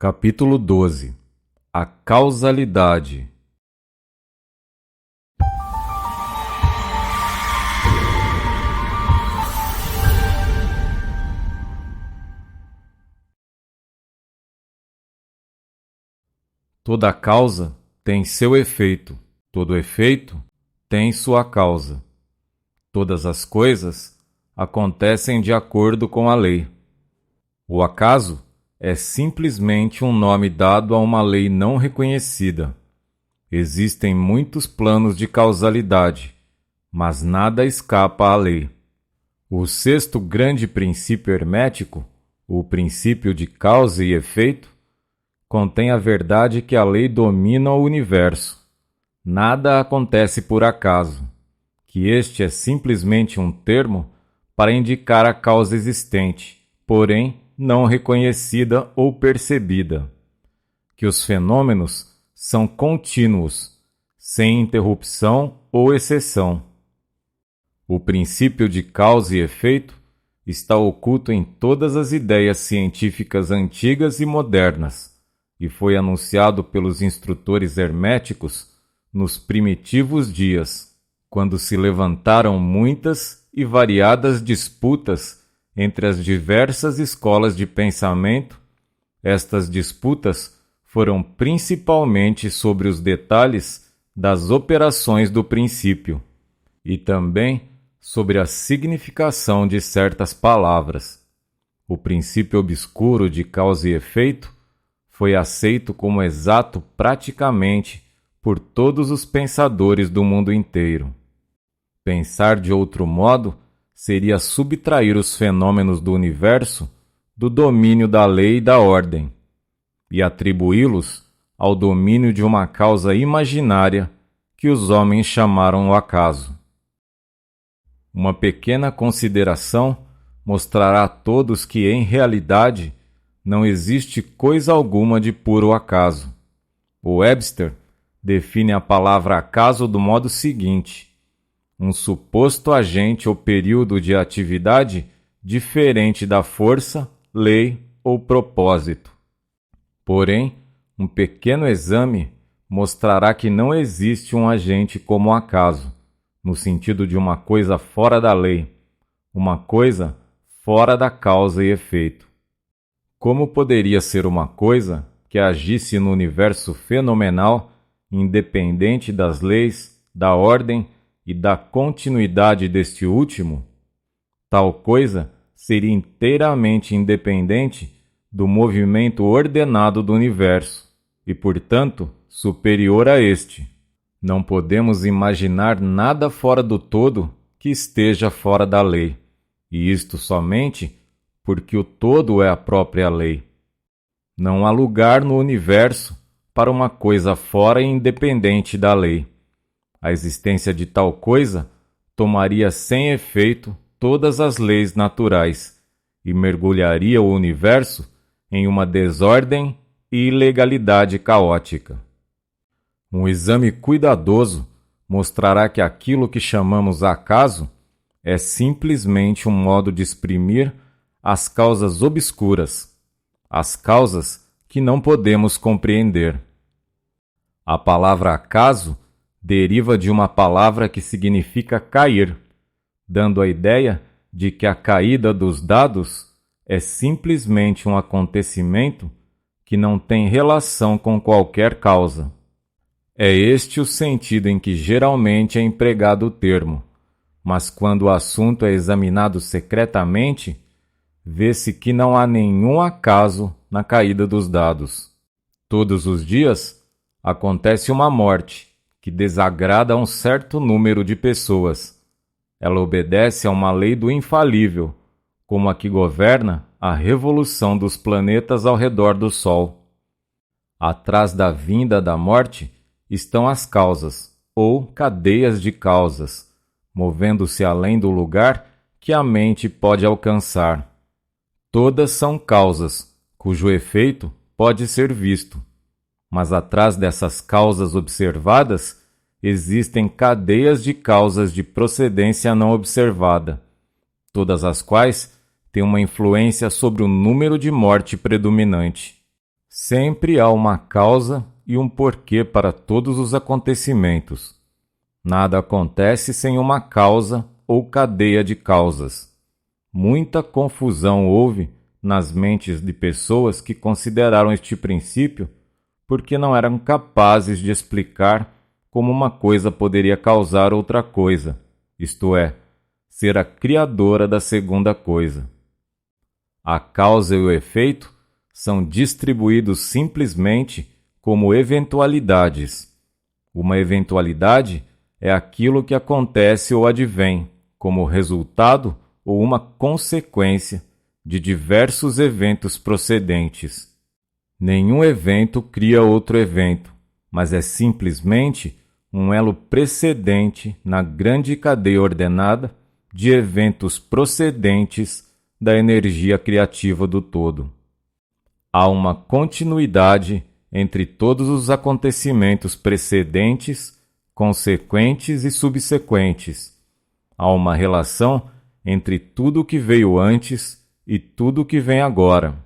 Capítulo 12. A causalidade. Toda causa tem seu efeito, todo efeito tem sua causa. Todas as coisas acontecem de acordo com a lei. O acaso é simplesmente um nome dado a uma lei não reconhecida. Existem muitos planos de causalidade, mas nada escapa à lei. O sexto grande princípio hermético, o princípio de causa e efeito, contém a verdade que a lei domina o universo. Nada acontece por acaso, que este é simplesmente um termo para indicar a causa existente, porém não reconhecida ou percebida, que os fenômenos são contínuos, sem interrupção ou exceção. O princípio de causa e efeito está oculto em todas as ideias científicas antigas e modernas, e foi anunciado pelos instrutores herméticos nos primitivos dias, quando se levantaram muitas e variadas disputas entre as diversas escolas de pensamento. Estas disputas foram principalmente sobre os detalhes das operações do princípio e também sobre a significação de certas palavras. O princípio obscuro de causa e efeito foi aceito como exato praticamente por todos os pensadores do mundo inteiro. Pensar de outro modo seria subtrair os fenômenos do universo do domínio da lei e da ordem, e atribuí-los ao domínio de uma causa imaginária que os homens chamaram o acaso. Uma pequena consideração mostrará a todos que, em realidade, não existe coisa alguma de puro acaso. O Webster define a palavra acaso do modo seguinte: um suposto agente ou período de atividade diferente da força, lei ou propósito. Porém, um pequeno exame mostrará que não existe um agente como acaso, no sentido de uma coisa fora da lei, uma coisa fora da causa e efeito. Como poderia ser uma coisa que agisse no universo fenomenal, independente das leis, da ordem e da continuidade deste último? Tal coisa seria inteiramente independente do movimento ordenado do universo e, portanto, superior a este. Não podemos imaginar nada fora do todo que esteja fora da lei, e isto somente porque o todo é a própria lei. Não há lugar no universo para uma coisa fora e independente da lei. A existência de tal coisa tomaria sem efeito todas as leis naturais e mergulharia o universo em uma desordem e ilegalidade caótica. Um exame cuidadoso mostrará que aquilo que chamamos acaso é simplesmente um modo de exprimir as causas obscuras, as causas que não podemos compreender. A palavra acaso deriva de uma palavra que significa cair, dando a ideia de que a caída dos dados é simplesmente um acontecimento que não tem relação com qualquer causa. É este o sentido em que geralmente é empregado o termo, mas quando o assunto é examinado secretamente, vê-se que não há nenhum acaso na caída dos dados. Todos os dias acontece uma morte que desagrada a um certo número de pessoas. Ela obedece a uma lei do infalível, como a que governa a revolução dos planetas ao redor do Sol. Atrás da vinda da morte estão as causas, ou cadeias de causas, movendo-se além do lugar que a mente pode alcançar. Todas são causas, cujo efeito pode ser visto. Mas atrás dessas causas observadas, existem cadeias de causas de procedência não observada, todas as quais têm uma influência sobre o número de morte predominante. Sempre há uma causa e um porquê para todos os acontecimentos. Nada acontece sem uma causa ou cadeia de causas. Muita confusão houve nas mentes de pessoas que consideraram este princípio porque não eram capazes de explicar como uma coisa poderia causar outra coisa, isto é, ser a criadora da segunda coisa. A causa e o efeito são distribuídos simplesmente como eventualidades. Uma eventualidade é aquilo que acontece ou advém como resultado ou uma consequência de diversos eventos procedentes. Nenhum evento cria outro evento, mas é simplesmente um elo precedente na grande cadeia ordenada de eventos procedentes da energia criativa do todo. Há uma continuidade entre todos os acontecimentos precedentes, consequentes e subsequentes. Há uma relação entre tudo o que veio antes e tudo o que vem agora.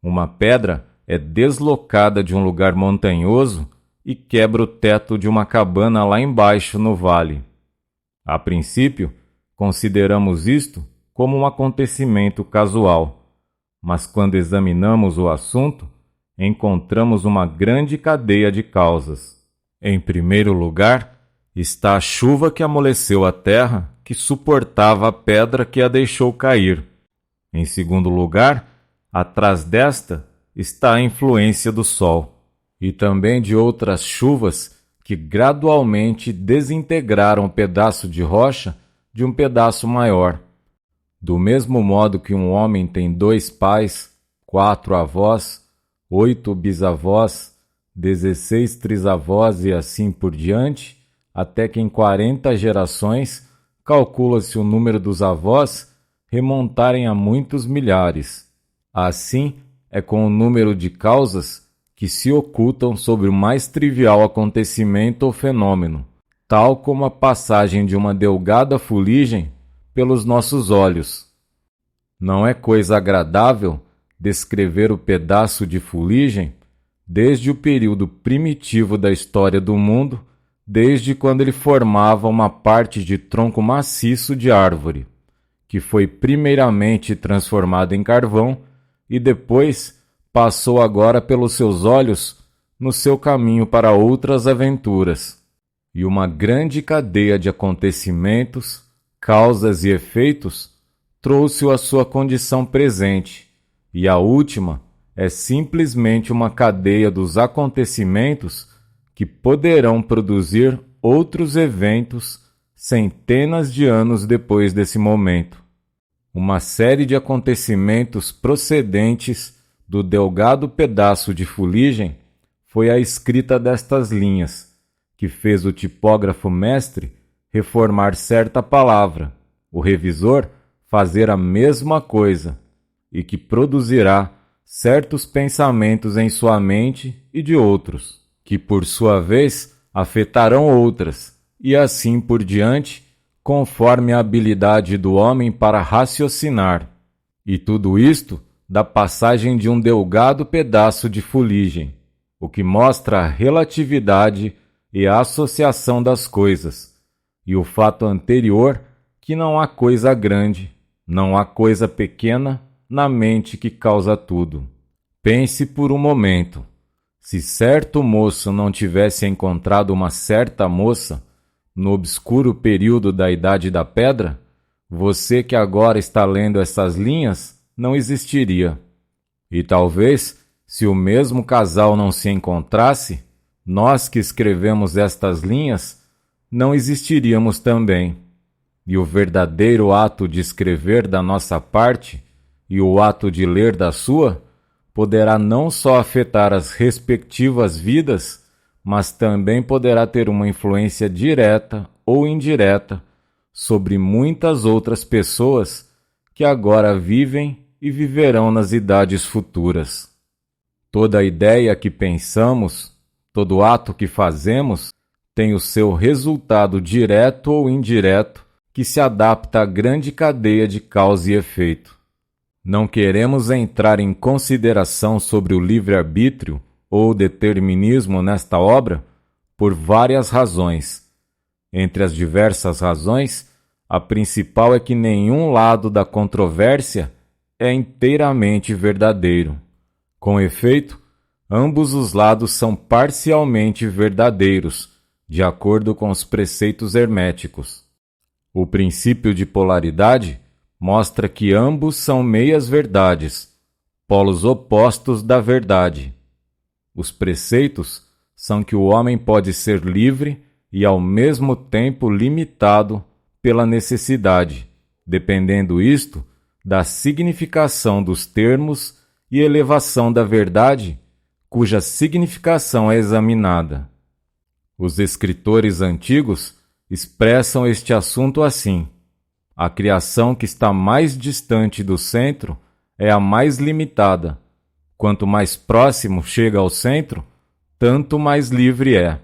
Uma pedra é deslocada de um lugar montanhoso e quebra o teto de uma cabana lá embaixo no vale. A princípio, consideramos isto como um acontecimento casual, mas quando examinamos o assunto, encontramos uma grande cadeia de causas. Em primeiro lugar, está a chuva que amoleceu a terra, que suportava a pedra que a deixou cair. Em segundo lugar, atrás desta está a influência do sol, e também de outras chuvas que gradualmente desintegraram um pedaço de rocha de um pedaço maior. Do mesmo modo que um homem tem 2 pais, 4 avós, 8 bisavós, 16 trisavós e assim por diante, até que em 40 gerações calcula-se o número dos avós remontarem a muitos milhares. Assim é com o número de causas que se ocultam sobre o mais trivial acontecimento ou fenômeno, tal como a passagem de uma delgada fuligem pelos nossos olhos. Não é coisa agradável descrever o pedaço de fuligem desde o período primitivo da história do mundo, desde quando ele formava uma parte de tronco maciço de árvore, que foi primeiramente transformado em carvão e depois passou agora pelos seus olhos no seu caminho para outras aventuras. E uma grande cadeia de acontecimentos, causas e efeitos trouxe-o à sua condição presente, e a última é simplesmente uma cadeia dos acontecimentos que poderão produzir outros eventos centenas de anos depois desse momento. Uma série de acontecimentos procedentes do delgado pedaço de fuligem foi a escrita destas linhas, que fez o tipógrafo mestre reformar certa palavra, o revisor fazer a mesma coisa, e que produzirá certos pensamentos em sua mente e de outros, que por sua vez afetarão outras, e assim por diante, conforme a habilidade do homem para raciocinar. E tudo isto da passagem de um delgado pedaço de fuligem, o que mostra a relatividade e a associação das coisas, e o fato anterior que não há coisa grande, não há coisa pequena na mente que causa tudo. Pense por um momento. Se certo moço não tivesse encontrado uma certa moça no obscuro período da Idade da Pedra, você que agora está lendo essas linhas não existiria. E talvez, se o mesmo casal não se encontrasse, nós que escrevemos estas linhas não existiríamos também. E o verdadeiro ato de escrever da nossa parte e o ato de ler da sua poderá não só afetar as respectivas vidas, mas também poderá ter uma influência direta ou indireta sobre muitas outras pessoas que agora vivem e viverão nas idades futuras. Toda ideia que pensamos, todo ato que fazemos, tem o seu resultado direto ou indireto que se adapta à grande cadeia de causa e efeito. Não queremos entrar em consideração sobre o livre-arbítrio ou determinismo nesta obra por várias razões. Entre as diversas razões, a principal é que nenhum lado da controvérsia é inteiramente verdadeiro. Com efeito, ambos os lados são parcialmente verdadeiros, de acordo com os preceitos herméticos. O princípio de polaridade mostra que ambos são meias-verdades, polos opostos da verdade. Os preceitos são que o homem pode ser livre e ao mesmo tempo limitado pela necessidade, dependendo isto da significação dos termos e elevação da verdade, cuja significação é examinada. Os escritores antigos expressam este assunto assim: a criação que está mais distante do centro é a mais limitada. Quanto mais próximo chega ao centro, tanto mais livre é.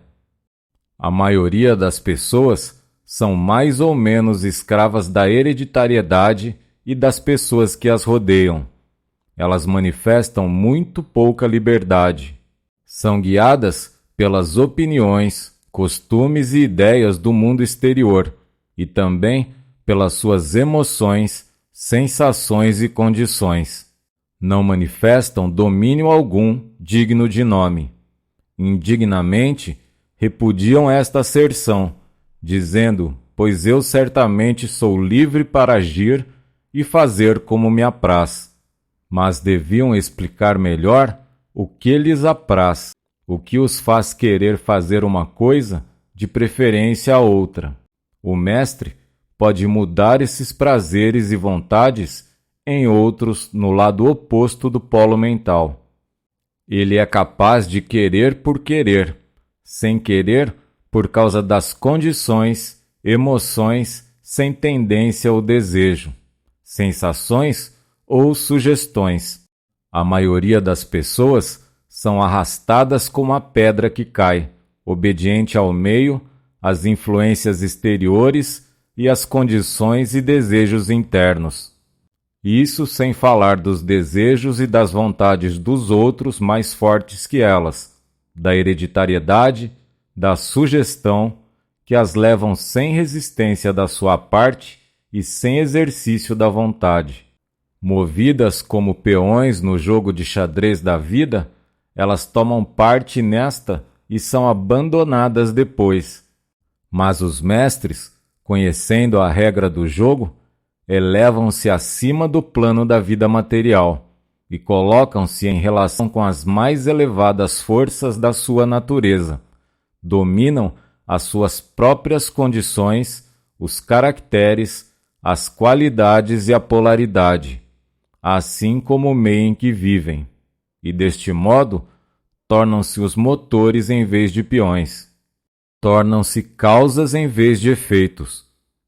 A maioria das pessoas são mais ou menos escravas da hereditariedade e das pessoas que as rodeiam. Elas manifestam muito pouca liberdade. São guiadas pelas opiniões, costumes e ideias do mundo exterior e também pelas suas emoções, sensações e condições. Não manifestam domínio algum digno de nome. Indignamente repudiam esta asserção, dizendo: pois eu certamente sou livre para agir e fazer como me apraz. Mas deviam explicar melhor o que lhes apraz, o que os faz querer fazer uma coisa, de preferência a outra. O mestre pode mudar esses prazeres e vontades em outros no lado oposto do polo mental. Ele é capaz de querer por querer, sem querer por causa das condições, emoções, sem tendência ou desejo, sensações ou sugestões. A maioria das pessoas são arrastadas como a pedra que cai, obediente ao meio, às influências exteriores e às condições e desejos internos. Isso sem falar dos desejos e das vontades dos outros mais fortes que elas, da hereditariedade, da sugestão, que as levam sem resistência da sua parte e sem exercício da vontade. Movidas como peões no jogo de xadrez da vida, elas tomam parte nesta e são abandonadas depois. Mas os mestres, conhecendo a regra do jogo, elevam-se acima do plano da vida material e colocam-se em relação com as mais elevadas forças da sua natureza. Dominam as suas próprias condições, os caracteres, as qualidades e a polaridade, assim como o meio em que vivem, e deste modo tornam-se os motores em vez de peões. Tornam-se causas em vez de efeitos.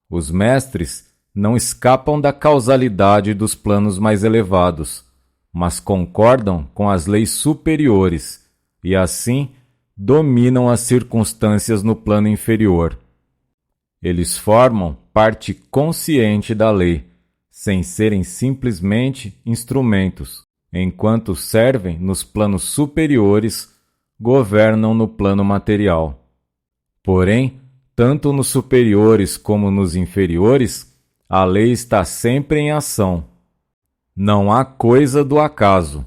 Os mestres não escapam da causalidade dos planos mais elevados, mas concordam com as leis superiores e, assim, dominam as circunstâncias no plano inferior. Eles formam parte consciente da lei, sem serem simplesmente instrumentos. Enquanto servem nos planos superiores, governam no plano material. Porém, tanto nos superiores como nos inferiores, a lei está sempre em ação. Não há coisa do acaso.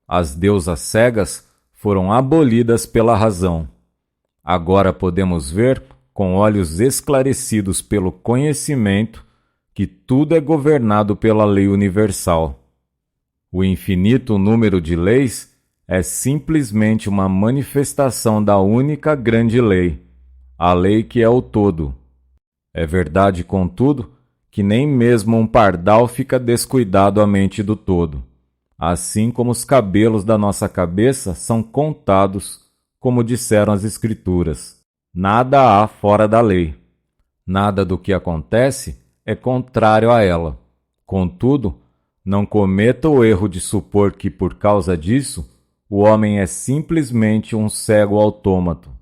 As deusas cegas foram abolidas pela razão. Agora podemos ver, com olhos esclarecidos pelo conhecimento, que tudo é governado pela lei universal. O infinito número de leis é simplesmente uma manifestação da única grande lei, a lei que é o todo. É verdade, contudo, que nem mesmo um pardal fica descuidado à mente do todo, assim como os cabelos da nossa cabeça são contados, como disseram as Escrituras. Nada há fora da lei. Nada do que acontece é contrário a ela. Contudo, não cometa o erro de supor que, por causa disso, o homem é simplesmente um cego autômato.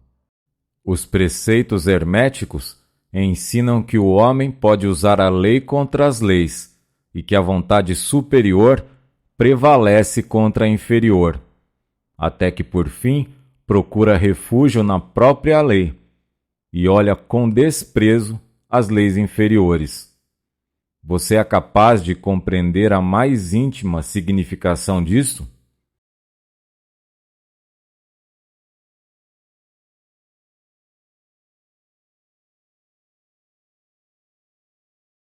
Os preceitos herméticos ensinam que o homem pode usar a lei contra as leis e que a vontade superior prevalece contra a inferior, até que por fim procura refúgio na própria lei e olha com desprezo as leis inferiores. Você é capaz de compreender a mais íntima significação disso?